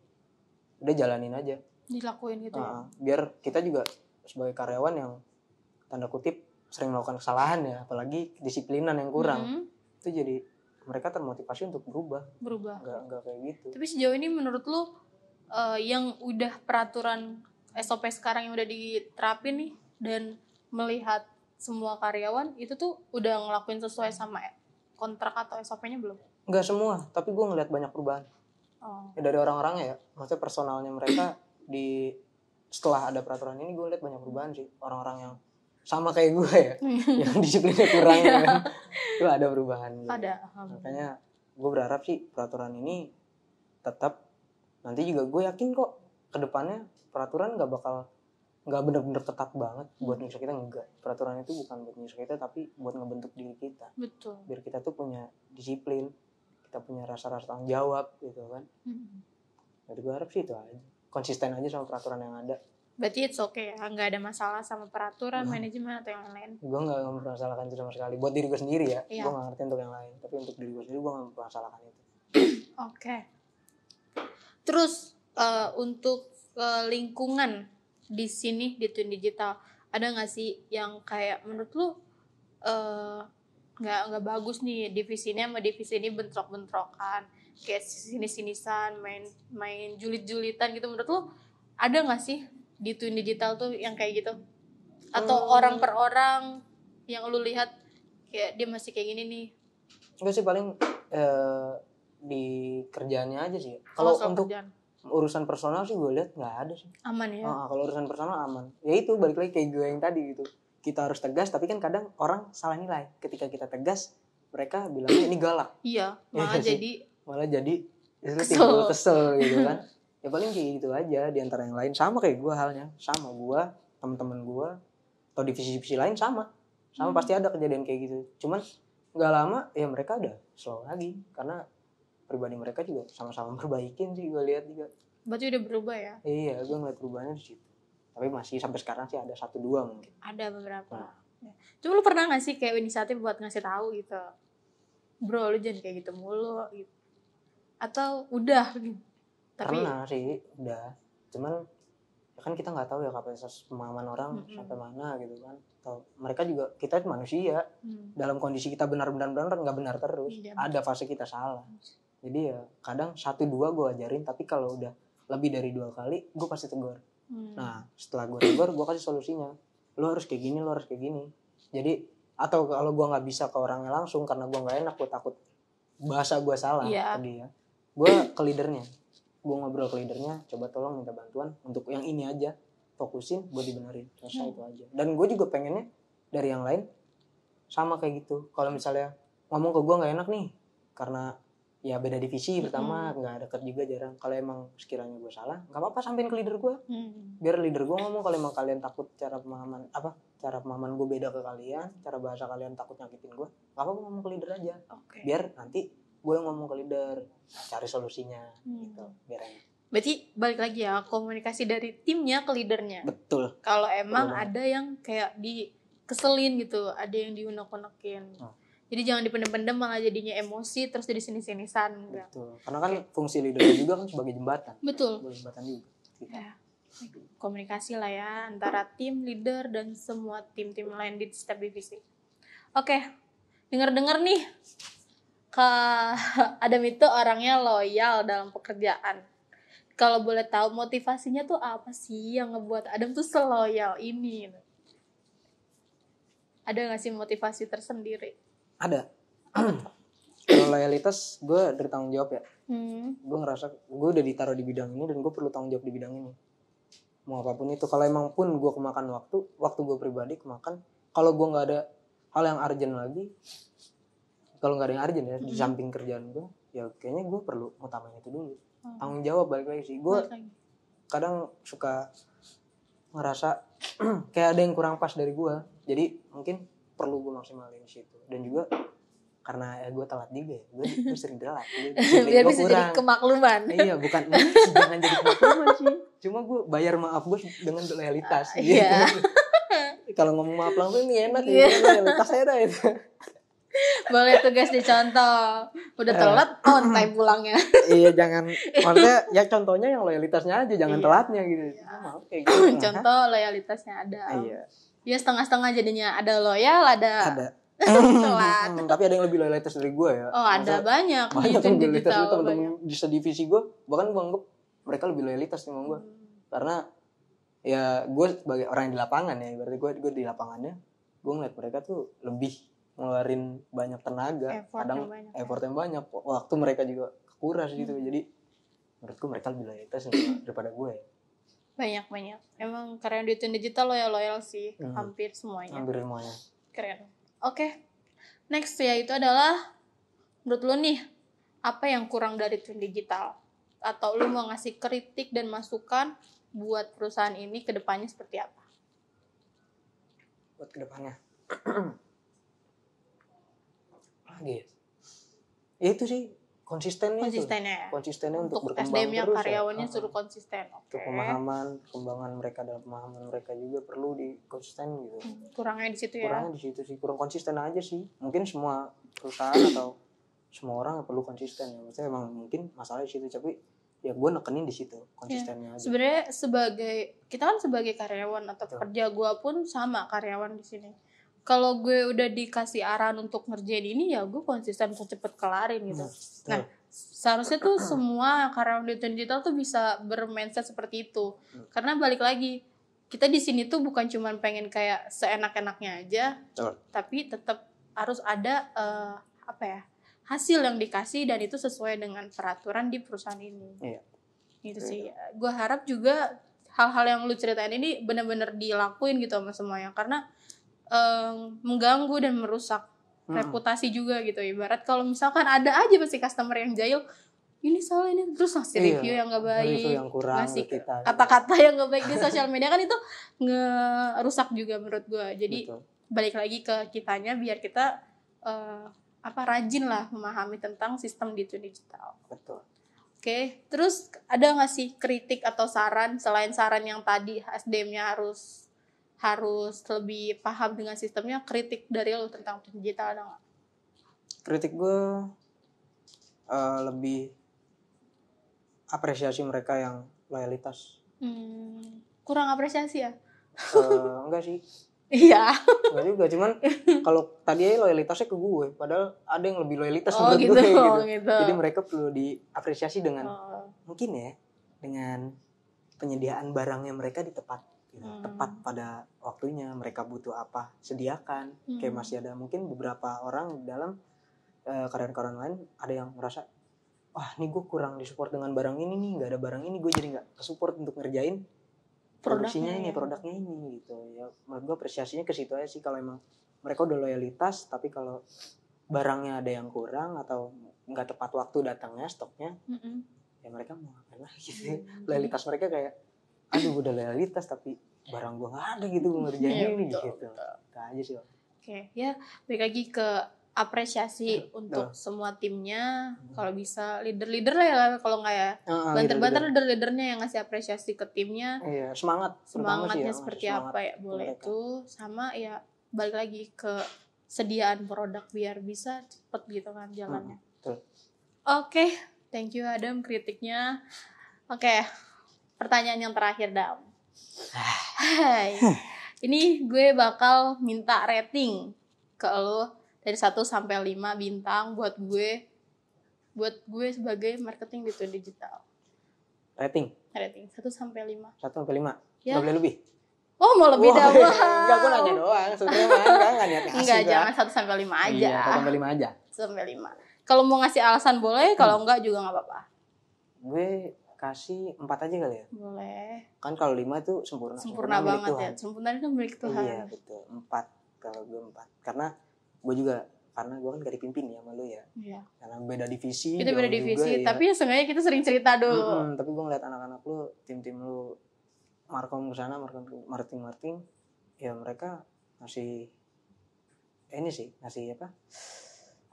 udah jalanin aja, dilakuin gitu ya. Biar kita juga sebagai karyawan yang tanda kutip sering melakukan kesalahan ya, apalagi disiplinan yang kurang, itu jadi mereka termotivasi untuk berubah. Nggak kayak gitu. Tapi sejauh ini menurut lu yang udah peraturan SOP sekarang yang udah diterapin nih dan melihat semua karyawan itu tuh udah ngelakuin sesuai sama kontrak atau SOP-nya belum? Nggak semua, tapi gue ngeliat banyak perubahan. Ya dari orang-orangnya ya, maksudnya personalnya mereka setelah ada peraturan ini gue lihat banyak perubahan sih. Orang-orang yang sama kayak gue ya, yang disiplinnya kurang kan, itu ada perubahan. Ada. Makanya gue berharap sih peraturan ini tetap, nanti juga gue yakin kok kedepannya peraturan nggak benar-benar ketat banget buat nyiksa kita, enggak. Peraturan itu bukan buat nyiksa kita, tapi buat ngebentuk diri kita. Betul. Biar kita tuh punya disiplin, kita punya rasa-rasa tanggung jawab gitu kan. Jadi gue harap sih itu aja, konsisten aja sama peraturan yang ada. Berarti it's okay ya, nggak ada masalah sama peraturan, manajemen atau yang lain? Gue nggak mempermasalahkan itu sama sekali. Buat diri gue sendiri ya, gue nggak ngerti untuk yang lain. Tapi untuk diri gue sendiri gue nggak mempermasalahkan itu. Oke. Terus untuk lingkungan di sini di Twin Digital, ada nggak sih yang kayak menurut lu nggak bagus nih divisi ini sama divisi ini bentrok-bentrokan, kayak sinis-sinisan, main julit-julitan gitu. Menurut lo ada nggak sih di Twin Digital tuh yang kayak gitu? Atau orang per orang yang lu lihat kayak dia masih kayak gini nih? Enggak sih, paling di kerjaannya aja sih. Kalau untuk kerjaan, urusan personal sih gue lihat nggak ada sih. aman ya. Kalau urusan personal aman. Ya itu balik lagi kayak gue yang tadi gitu. Kita harus tegas, tapi kan kadang orang salah nilai. Ketika kita tegas, mereka bilangnya ini galak. Iya, malah jadi kesel gitu kan. Ya paling kayak gitu aja di antara yang lain. Sama kayak gue halnya, sama gue, teman-teman gue atau divisi-divisi lain sama pasti ada kejadian kayak gitu. Cuman nggak lama ya mereka udah slow lagi karena pribadi mereka juga sama-sama perbaikin sih, gue lihat juga. Berarti udah berubah ya? Iya, gue ngeliat perubahannya di situ. Tapi masih sampai sekarang sih ada 1-2 mungkin. Ada beberapa. Cuma lu pernah nggak sih kayak inisiatif buat ngasih tahu gitu, bro lu jangan kayak gitu mulu gitu? Atau udah gitu? Tapi pernah sih udah, cuman ya kan kita nggak tahu ya kapasitas pemahaman orang sampai mana gitu kan. Atau mereka juga, kita manusia, dalam kondisi kita benar-benar nggak benar terus. Ada fase kita salah. Jadi ya kadang 1-2 gue ajarin, tapi kalau udah lebih dari 2 kali gue pasti tegur. Nah setelah gue tegur, gue kasih solusinya. Lo harus kayak gini, lo harus kayak gini. Jadi atau kalau gue nggak bisa ke orangnya langsung karena gue nggak enak, gue takut bahasa gue salah ke dia, gue ke leadernya, gue ngobrol ke leadernya, coba tolong minta bantuan untuk yang ini aja, fokusin, gue dibenerin, selesai itu aja. Dan gue juga pengennya dari yang lain sama kayak gitu. Kalau misalnya ngomong ke gue nggak enak nih karena ya beda divisi pertama, nggak deket juga jarang. Kalau emang sekiranya gue salah, nggak apa-apa sampein ke leader gue, biar leader gue ngomong. Kalau emang kalian takut cara pemahaman gue beda ke kalian, cara bahasa kalian takut nyakitin gue, nggak apa-apa ngomong ke leader aja. Biar nanti gue yang ngomong ke leader, cari solusinya gitu, biar enak. Berarti balik lagi ya, komunikasi dari timnya ke leadernya. Betul. Kalau emang ada yang kayak dikeselin gitu, ada yang diunek-unekin. Jadi jangan dipendem-pendem malah jadinya emosi terus jadi sinis-sinisan. Betul. Karena kan fungsi leader juga kan sebagai jembatan. Betul. Jembatan juga. Ya. Komunikasi lah ya antara tim, leader dan semua tim-tim lain di setiap divisi. Oke. Dengar-dengar nih, Adam itu orangnya loyal dalam pekerjaan. Kalau boleh tahu motivasinya tuh apa sih yang ngebuat Adam tuh seloyal ini? Ada nggak sih motivasi tersendiri? Ada. Kalau loyalitas, gue dari tanggung jawab ya. Gue ngerasa gue udah ditaruh di bidang ini dan gue perlu tanggung jawab di bidang ini. Mau apapun itu. Kalau emang pun gue kemakan waktu gue pribadi kemakan. Kalau gue nggak ada hal yang urgent lagi, kalau nggak ada yang urgent ya di samping kerjaan gue, ya kayaknya gue perlu utamain itu dulu. Tanggung jawab balik lagi sih. Gue kadang suka ngerasa kayak ada yang kurang pas dari gue. Jadi mungkin perlu gue maksimalin di situ. Dan juga karena ya gue telat juga ya, gue sering telat. Biar bisa jadi kemakluman. Iya, bukan jangan jadi kemakluman sih. Cuma gue bayar maaf gue dengan loyalitas. Iya. Kalau ngomong maaf langsung ini enak ya, loyalitas saya dah itu. Boleh tugas dicontoh. Udah telat on time pulangnya. Iya, jangan, maksudnya ya contohnya yang loyalitasnya aja, jangan telatnya gitu. Maaf kayak gitu. Contoh loyalitasnya ada. Iya. Ya setengah-setengah jadinya, ada loyal, ada telat. Tapi ada yang lebih loyalitas dari gue ya. Oh, ada banyak di Twin Digital. Teman-teman di divisi gue, bahkan gue anggap mereka lebih loyalitas sama gue. Karena ya gue sebagai orang yang di lapangan ya, berarti gue di lapangannya, gue ngeliat mereka tuh lebih ngeluarin banyak tenaga, effort yang banyak, waktu mereka juga kekuras gitu. Jadi menurutku mereka lebih loyalitas daripada gue ya. Banyak. Emang karyawan di Twin Digital loyal sih, hampir semuanya. Keren. Oke. Next ya itu adalah menurut lu nih, apa yang kurang dari Twin Digital? Atau lu mau ngasih kritik dan masukan buat perusahaan ini ke depannya seperti apa? Buat ke depannya. Ya itu sih konsistennya untuk berkembang SDM-nya, terus karyawannya suruh konsisten. Untuk pengembangan mereka dalam pemahaman mereka juga perlu konsisten gitu. Kurangnya di situ ya. Kurangnya di situ sih, kurang konsisten aja sih. Mungkin semua perusahaan atau semua orang perlu konsisten ya. Maksudnya emang mungkin masalah di situ, tapi ya gue nekenin di situ konsistennya aja. Sebenarnya kita kan sebagai karyawan atau pekerja, gue pun sama karyawan di sini. kalau gue udah dikasih arahan untuk ngerjain ini ya gue konsisten untuk cepet kelarin gitu. Nah, seharusnya tuh semua karyawan di Twin Digital tuh bisa bermindset seperti itu. Karena balik lagi, kita di sini tuh bukan cuma pengen kayak seenak-enaknya aja, tapi tetap harus ada hasil yang dikasih dan itu sesuai dengan peraturan di perusahaan ini. Iya. Gitu sih. Gue harap juga hal-hal yang lu ceritain ini benar-benar dilakuin gitu sama semuanya, karena mengganggu dan merusak reputasi juga gitu. Ibarat kalau misalkan ada aja pasti customer yang jahil, ini soal ini, terus ngasih review yang gak baik, review yang kurang, ngasih kata-kata yang gak baik di sosial media, kan itu ngerusak juga menurut gue. Jadi balik lagi ke kitanya biar kita rajin lah memahami tentang sistem di Twin Digital. Betul. Oke, terus ada nggak sih kritik atau saran selain saran yang tadi SDM-nya harus lebih paham dengan sistemnya, kritik dari lo tentang Twin Digital ada nggak? Kritik gue lebih apresiasi mereka yang loyalitas. Kurang apresiasi ya? Enggak sih. Iya. Enggak juga, cuman kalau tadi aja loyalitasnya ke gue, padahal ada yang lebih loyalitas menurut gitu, gue gitu. Jadi mereka perlu diapresiasi dengan mungkin ya, dengan penyediaan barangnya mereka di tepat pada waktunya. Mereka butuh apa, sediakan. Kayak masih ada mungkin beberapa orang dalam karyawan-karyawan lain ada yang merasa, wah ini gue kurang disupport dengan barang ini nih, nggak ada barang ini, gue jadi nggak kesupport untuk ngerjain produknya ini, produknya ini gitu ya. Menurut gue apresiasinya ke situ aja sih. Kalau emang mereka udah loyalitas, tapi kalau barangnya ada yang kurang atau nggak tepat waktu datangnya stoknya, ya mereka mau ngapain lagi gitu. Loyalitas mereka kayak, aduh gue udah loyalitas tapi barang gue nggak ada gitu, gue ngerjain ini gitu. Itu aja sih. Oke, ya balik lagi ke apresiasi untuk semua timnya. Kalau bisa leader-leader lah ya, kalau nggak ya banter-banter leader-leadernya yang ngasih apresiasi ke timnya. Iya, semangatnya seperti apa ya, boleh itu. Sama ya balik lagi ke sediaan produk biar bisa cepet gitu kan jalannya. Oke, thank you Adam kritiknya. Oke, pertanyaan yang terakhir Dam. Hai, ini gue bakal minta rating ke lo dari 1 sampai 5 bintang buat gue sebagai marketing di Twin Digital. Rating 1 sampai 5. 1 sampai 5. Ya. Gak boleh lebih. Oh, mau lebih dah. Enggak, gue nanya doang. Sebenarnya enggak niat ngasih. Enggak, jangan 1 sampai 5 aja. Iya, 1 sampai 5 aja. 1 sampai 5. Kalau mau ngasih alasan boleh, kalau enggak juga enggak apa-apa. Gue kasih 4 aja kali ya. Boleh. Kan kalau 5 itu sempurna. Sempurna banget ya. Sempurna itu milik Tuhan. Iya, betul. 4 kalau gue 4. Karena gue kan gak dipimpin ya sama lu ya. Iya. Karena beda divisi. Kita beda divisi, juga, tapi ya seenggaknya kita sering cerita dulu. Tapi gue ngeliat anak-anak lu, tim-tim lu markom kesana, marketing, ya mereka ngasih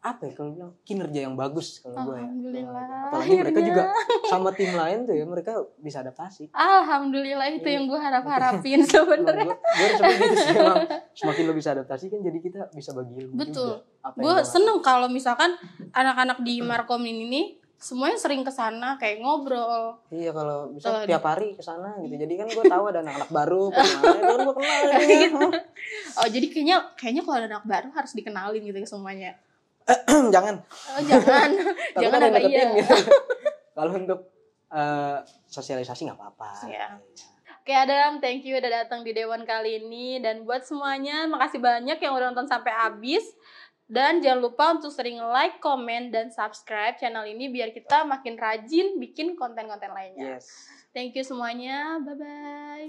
apa ya kalau bilang kinerja yang bagus kalau gue ya. Alhamdulillah. Apalagi mereka juga sama tim lain tuh ya, mereka bisa adaptasi. Alhamdulillah, itu yang gue harapin sebenarnya. Gue seperti itu sih, emang semakin lo bisa adaptasi kan jadi kita bisa bagi ilmu. Betul. Gue seneng kalau misalkan anak-anak di Markom ini nih semuanya sering kesana kayak ngobrol. Iya, kalau bisa tiap hari kesana gitu. Jadi kan gue tahu ada anak-anak baru, itu kan gue kenal gitu. Oh, jadi kayaknya kalau ada anak baru harus dikenalin gitu ke semuanya. Jangan. Jangan ada iya. Gitu. Kalau untuk sosialisasi nggak apa-apa. Ya. Oke Adam, thank you udah datang di Dewan kali ini, dan buat semuanya makasih banyak yang udah nonton sampai habis. Dan jangan lupa untuk sering like, komen, dan subscribe channel ini biar kita makin rajin bikin konten-konten lainnya. Yes. Thank you semuanya, bye-bye.